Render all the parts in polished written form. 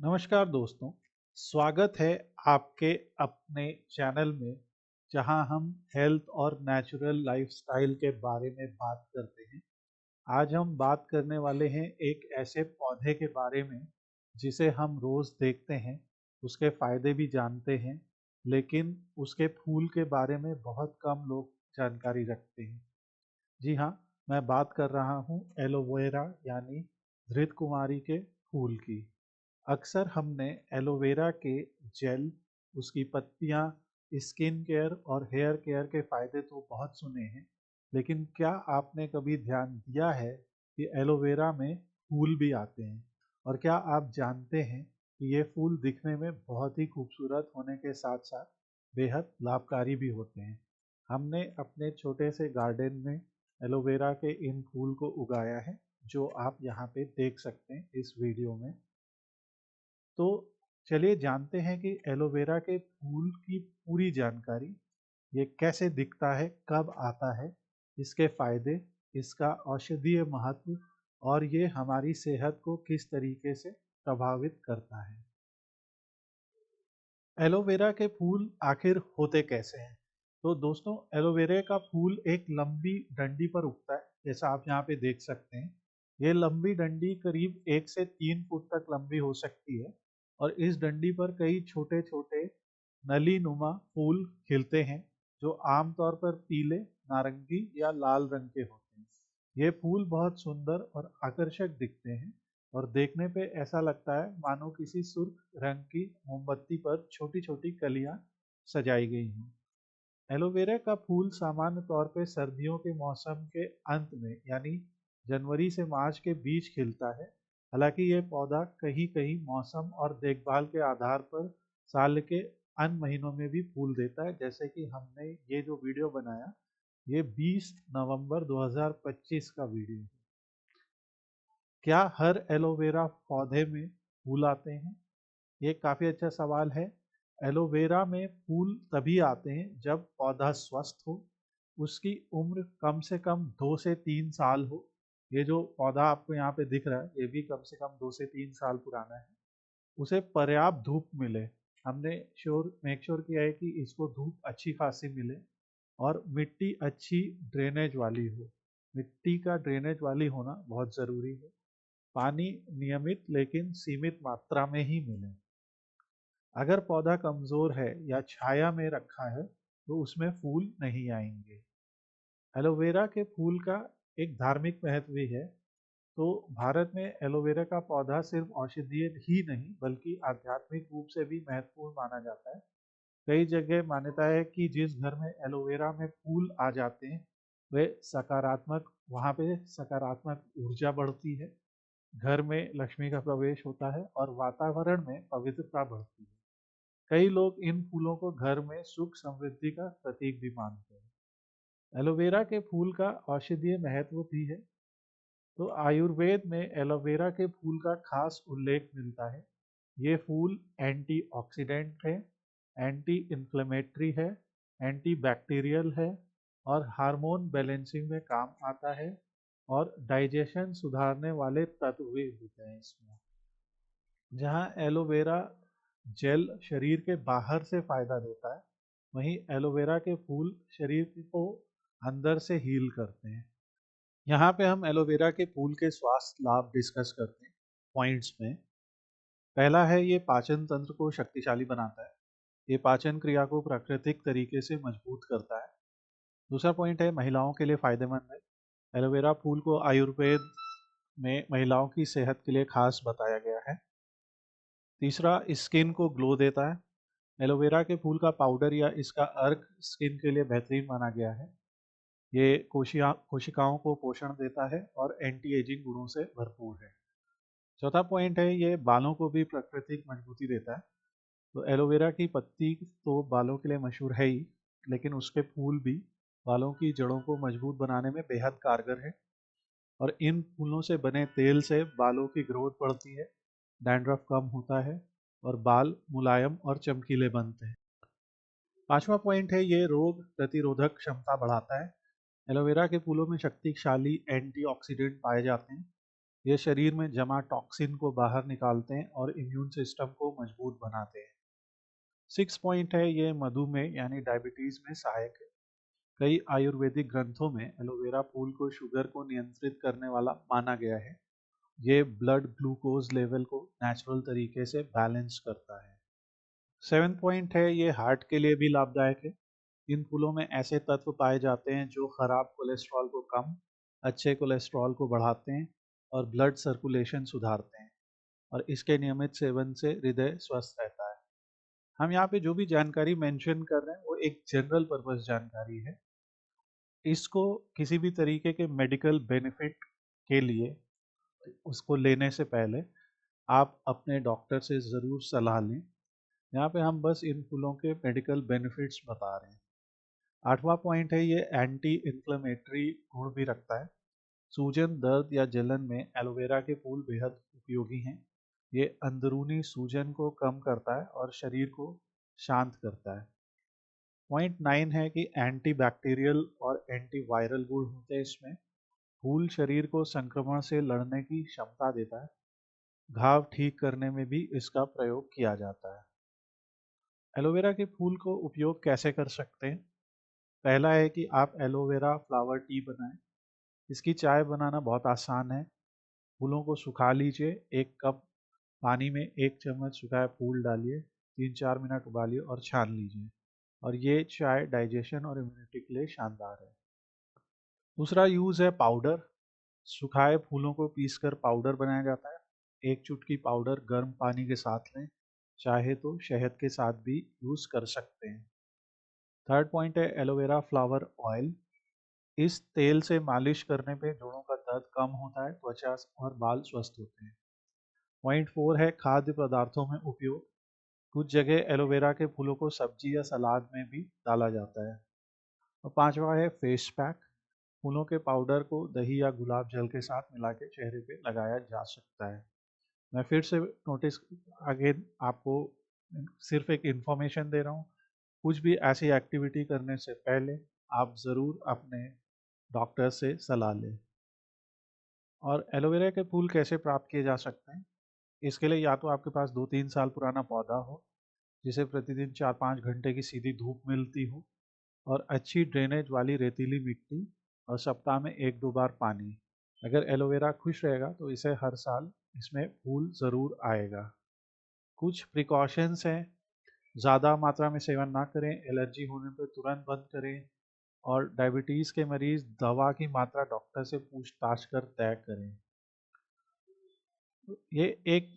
नमस्कार दोस्तों, स्वागत है आपके अपने चैनल में जहां हम हेल्थ और नेचुरल लाइफस्टाइल के बारे में बात करते हैं। आज हम बात करने वाले हैं एक ऐसे पौधे के बारे में जिसे हम रोज़ देखते हैं, उसके फ़ायदे भी जानते हैं, लेकिन उसके फूल के बारे में बहुत कम लोग जानकारी रखते हैं। जी हाँ, मैं बात कर रहा हूँ एलोवेरा यानी धृत कुमारी के फूल की। अक्सर हमने एलोवेरा के जेल, उसकी पत्तियां, स्किन केयर और हेयर केयर के फायदे तो बहुत सुने हैं, लेकिन क्या आपने कभी ध्यान दिया है कि एलोवेरा में फूल भी आते हैं? और क्या आप जानते हैं कि ये फूल दिखने में बहुत ही खूबसूरत होने के साथ साथ बेहद लाभकारी भी होते हैं? हमने अपने छोटे से गार्डन में एलोवेरा के इन फूल को उगाया है, जो आप यहाँ पे देख सकते हैं इस वीडियो में। तो चलिए जानते हैं कि एलोवेरा के फूल की पूरी जानकारी। ये कैसे दिखता है, कब आता है, इसके फायदे, इसका औषधीय महत्व और ये हमारी सेहत को किस तरीके से प्रभावित करता है। एलोवेरा के फूल आखिर होते कैसे हैं? तो दोस्तों, एलोवेरा का फूल एक लंबी डंडी पर उगता है, जैसा आप यहाँ पे देख सकते हैं। ये लंबी डंडी करीब 1 से 3 फुट तक लंबी हो सकती है और इस डंडी पर कई छोटे छोटे नली नुमा फूल खिलते हैं, जो आमतौर पर पीले, नारंगी या लाल रंग के होते हैं। ये फूल बहुत सुंदर और आकर्षक दिखते हैं और देखने पे ऐसा लगता है मानो किसी सुर्ख रंग की मोमबत्ती पर छोटी छोटी कलियां सजाई गई हों। एलोवेरा का फूल सामान्य तौर पे सर्दियों के मौसम के अंत में यानी जनवरी से मार्च के बीच खिलता है। हालांकि ये पौधा कहीं कहीं मौसम और देखभाल के आधार पर साल के अन्य महीनों में भी फूल देता है, जैसे कि हमने ये जो वीडियो बनाया, ये 20 नवंबर 2025 का वीडियो है। क्या हर एलोवेरा पौधे में फूल आते हैं? ये काफ़ी अच्छा सवाल है। एलोवेरा में फूल तभी आते हैं जब पौधा स्वस्थ हो, उसकी उम्र कम से कम 2 से 3 साल हो। ये जो पौधा आपको यहाँ पे दिख रहा है, ये भी कम से कम 2 से 3 साल पुराना है। उसे पर्याप्त धूप मिले, हमने मेक श्योर किया है कि इसको धूप अच्छी खासी मिले और मिट्टी अच्छी ड्रेनेज वाली हो। मिट्टी का ड्रेनेज वाली होना बहुत ज़रूरी है। पानी नियमित लेकिन सीमित मात्रा में ही मिले। अगर पौधा कमज़ोर है या छाया में रखा है तो उसमें फूल नहीं आएंगे। एलोवेरा के फूल का एक धार्मिक महत्व भी है। तो भारत में एलोवेरा का पौधा सिर्फ औषधीय ही नहीं बल्कि आध्यात्मिक रूप से भी महत्वपूर्ण माना जाता है। कई जगह मान्यता है कि जिस घर में एलोवेरा में फूल आ जाते हैं, वे सकारात्मक वहाँ पे सकारात्मक ऊर्जा बढ़ती है, घर में लक्ष्मी का प्रवेश होता है और वातावरण में पवित्रता बढ़ती है। कई लोग इन फूलों को घर में सुख समृद्धि का प्रतीक भी मानते हैं। एलोवेरा के फूल का औषधीय महत्व भी है। तो आयुर्वेद में एलोवेरा के फूल का खास उल्लेख मिलता है। ये फूल एंटीऑक्सीडेंट है, एंटी इन्फ्लेमेटरी है, एंटीबैक्टीरियल है और हार्मोन बैलेंसिंग में काम आता है और डाइजेशन सुधारने वाले तत्व भी होते हैं इसमें। जहाँ एलोवेरा जेल शरीर के बाहर से फायदा देता है, वहीं एलोवेरा के फूल शरीर को अंदर से हील करते हैं। यहाँ पे हम एलोवेरा के फूल के स्वास्थ्य लाभ डिस्कस करते हैं पॉइंट्स में। पहला है, ये पाचन तंत्र को शक्तिशाली बनाता है। ये पाचन क्रिया को प्राकृतिक तरीके से मजबूत करता है। दूसरा पॉइंट है, महिलाओं के लिए फायदेमंद है। एलोवेरा फूल को आयुर्वेद में महिलाओं की सेहत के लिए खास बताया गया है। तीसरा, स्किन को ग्लो देता है। एलोवेरा के फूल का पाउडर या इसका अर्क स्किन के लिए बेहतरीन माना गया है। ये कोशिकाओं को पोषण देता है और एंटी एजिंग गुणों से भरपूर है। चौथा पॉइंट है, ये बालों को भी प्राकृतिक मजबूती देता है। तो एलोवेरा की पत्ती तो बालों के लिए मशहूर है ही, लेकिन उसके फूल भी बालों की जड़ों को मजबूत बनाने में बेहद कारगर है। और इन फूलों से बने तेल से बालों की ग्रोथ बढ़ती है, डैंड्रफ कम होता है और बाल मुलायम और चमकीले बनते हैं। पांचवा पॉइंट है, ये रोग प्रतिरोधक क्षमता बढ़ाता है। एलोवेरा के फूलों में शक्तिशाली एंटीऑक्सीडेंट पाए जाते हैं ये शरीर में जमा टॉक्सिन को बाहर निकालते हैं और इम्यून सिस्टम को मजबूत बनाते हैं। 6 पॉइंट है, ये मधुमेह यानी डायबिटीज में सहायक है। कई आयुर्वेदिक ग्रंथों में एलोवेरा फूल को शुगर को नियंत्रित करने वाला माना गया है। ये ब्लड ग्लूकोज लेवल को नेचुरल तरीके से बैलेंस करता है। 7 पॉइंट है, ये हार्ट के लिए भी लाभदायक है। इन फूलों में ऐसे तत्व पाए जाते हैं जो खराब कोलेस्ट्रॉल को कम, अच्छे कोलेस्ट्रॉल को बढ़ाते हैं और ब्लड सर्कुलेशन सुधारते हैं, और इसके नियमित सेवन से हृदय स्वस्थ रहता है। हम यहाँ पे जो भी जानकारी मेंशन कर रहे हैं वो एक जनरल पर्पस जानकारी है। इसको किसी भी तरीके के मेडिकल बेनिफिट के लिए उसको लेने से पहले आप अपने डॉक्टर से ज़रूर सलाह लें। यहाँ पे हम बस इन फूलों के मेडिकल बेनिफिट्स बता रहे हैं। 8वां पॉइंट है, ये एंटी इन्फ्लेमेटरी गुण भी रखता है। सूजन, दर्द या जलन में एलोवेरा के फूल बेहद उपयोगी हैं। ये अंदरूनी सूजन को कम करता है और शरीर को शांत करता है। पॉइंट 9 है कि एंटी बैक्टीरियल और एंटी वायरल गुण होते हैं इसमें। फूल शरीर को संक्रमण से लड़ने की क्षमता देता है। घाव ठीक करने में भी इसका प्रयोग किया जाता है। एलोवेरा के फूल को उपयोग कैसे कर सकते हैं? पहला है कि आप एलोवेरा फ्लावर टी बनाएं। इसकी चाय बनाना बहुत आसान है। फूलों को सुखा लीजिए, 1 कप पानी में 1 चम्मच सुखाए फूल डालिए, 3-4 मिनट उबालिए और छान लीजिए, और ये चाय डाइजेशन और इम्यूनिटी के लिए शानदार है। दूसरा यूज़ है पाउडर। सुखाए फूलों को पीसकर पाउडर बनाया जाता है। 1 चुटकी पाउडर गर्म पानी के साथ लें, चाहे तो शहद के साथ भी यूज़ कर सकते हैं। थर्ड पॉइंट है एलोवेरा फ्लावर ऑयल। इस तेल से मालिश करने पे जोड़ों का दर्द कम होता है, त्वचा और बाल स्वस्थ होते हैं। पॉइंट 4 है खाद्य पदार्थों में उपयोग। कुछ जगह एलोवेरा के फूलों को सब्जी या सलाद में भी डाला जाता है। और 5वां है फेस पैक। फूलों के पाउडर को दही या गुलाब जल के साथ मिला के चेहरे पे लगाया जा सकता है। मैं फिर से नोटिस आगे आपको सिर्फ एक इंफॉर्मेशन दे रहा हूँ। कुछ भी ऐसी एक्टिविटी करने से पहले आप ज़रूर अपने डॉक्टर से सलाह लें। और एलोवेरा के फूल कैसे प्राप्त किए जा सकते हैं? इसके लिए या तो आपके पास 2-3 साल पुराना पौधा हो, जिसे प्रतिदिन 4-5 घंटे की सीधी धूप मिलती हो, और अच्छी ड्रेनेज वाली रेतीली मिट्टी, और सप्ताह में 1-2 बार पानी। अगर एलोवेरा खुश रहेगा तो इसे हर साल इसमें फूल ज़रूर आएगा। कुछ प्रिकॉशंस हैं, ज़्यादा मात्रा में सेवन ना करें, एलर्जी होने पर तुरंत बंद करें, और डायबिटीज़ के मरीज़ दवा की मात्रा डॉक्टर से पूछताछ कर तय करें। ये एक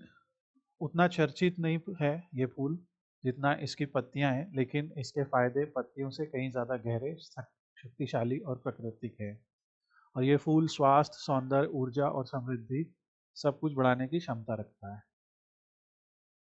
उतना चर्चित नहीं है ये फूल जितना इसकी पत्तियां हैं, लेकिन इसके फायदे पत्तियों से कहीं ज़्यादा गहरे, शक्तिशाली और प्राकृतिक है। और ये फूल स्वास्थ्य, सौंदर्य, ऊर्जा और समृद्धि सब कुछ बढ़ाने की क्षमता रखता है।